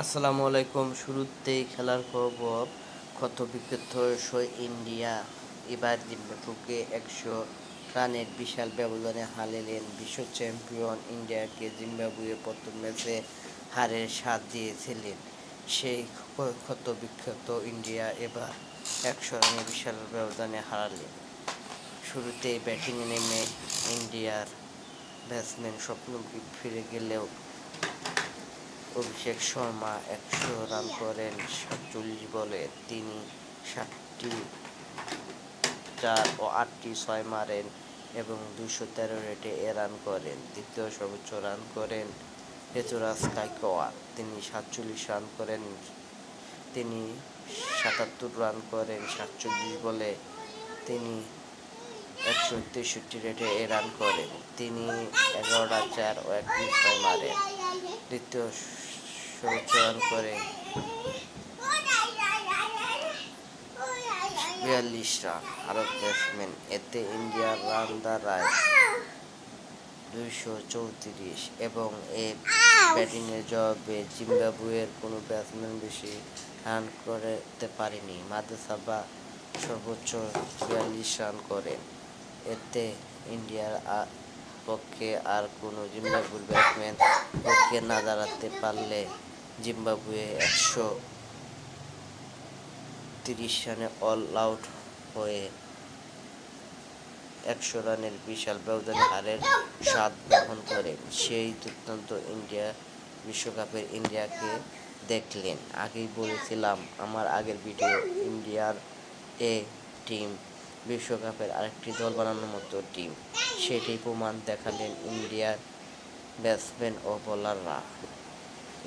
আসসালামু আলাইকুম। শুরুতেই খেলার খবর। ক্ষতবিক্ষত ইন্ডিয়া এবার জিম্বাবুয়েকে ১০০ রানের বিশাল ব্যবধানে হারালেন বিশ্ব চ্যাম্পিয়ন ইন্ডিয়াকে। জিম্বাবুয়ে প্রথম ম্যাচে হারের স্বাদ দিয়েছিলেন। সেই ক্ষতবিক্ষত ইন্ডিয়া এবার ১০০ রানের বিশাল ব্যবধানে হারালেন। শুরুতেই ব্যাটিংয়ে নেমে ইন্ডিয়ার ব্যাটসম্যান স্বপ্ন ফিরে গেলেও অভিষেক শর্মা ১০০ রান করেন ৪৭ বলে। তিনি ৬০টি ৪ ও ৮টি ৬ মারেন এবং ২১৩ রেটে রান করেন। দ্বিতীয় সর্বোচ্চ রান করেন ঋতুরাজ গায়কোয়াড়। তিনি ৪৭ রান করেন। তিনি ৭৭ রান করেন ৪৭ বলে। তিনি ১৬৩ রেটে রান করেন। তিনি ১১টা ৪ ও ১টি ৬ মারেন। দ্বিতীয় সর্বোচ্চ রান করেন ৪২ রান ভারত ব্যাটসম্যান। এতে ইন্ডিয়ার রান দাঁড়ায় ২৩৪ এবং ব্যাটিংয়ের জবাবে জিম্বাবুয়ের কোনো ব্যাটসম্যান বেশি রান করতে পারেনি। মাধবসাবা সর্বোচ্চ ৪২ রান করেন। এতে ইন্ডিয়ার পক্ষে আর কোনো জিম্বাবুয়ের ব্যাটসম্যান পক্ষে না দাঁড়াতে পারলে জিম্বাবুয়ে ১৩০ রানে অল আউট হয়ে ১০০ রানের বিশাল ব্যবধানে হারের স্বাদ গ্রহণ করেন। সেই দুর্দান্ত বিশ্বকাপের ইন্ডিয়াকে দেখলেন। আগেই বলেছিলাম আমার আগের ভিডিও, ইন্ডিয়ার এ টিম বিশ্বকাপের আরেকটি দল বানানোর মতো টিম। সেটাই প্রমাণ দেখালেন ইন্ডিয়ার ব্যাটসম্যান ও বোলাররা।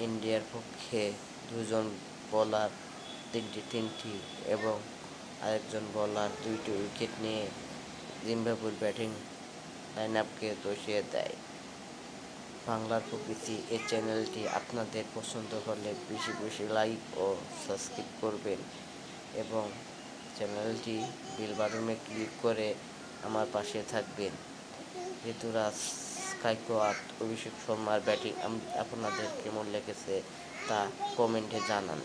ইন্ডিয়ার পক্ষে দুজন বোলার তিনটি এবং আরেকজন বোলার ২টি উইকেট নিয়ে জিম্বাবুয়ের ব্যাটিং লাইনআপকে ধসিয়ে দেয়। বাংলার প্রকৃতি এই চ্যানেলটি আপনাদের পছন্দ হলে বেশি বেশি লাইক ও সাবস্ক্রাইব করবেন এবং চ্যানেলটি বেল বাটনে ক্লিক করে আমার পাশে থাকবেন। ঋতুরাজ গায়কোয়াড়, অভিষেক শর্মার ব্যাটিং আপনাদের কেমন লেগেছে তা কমেন্টে জানান।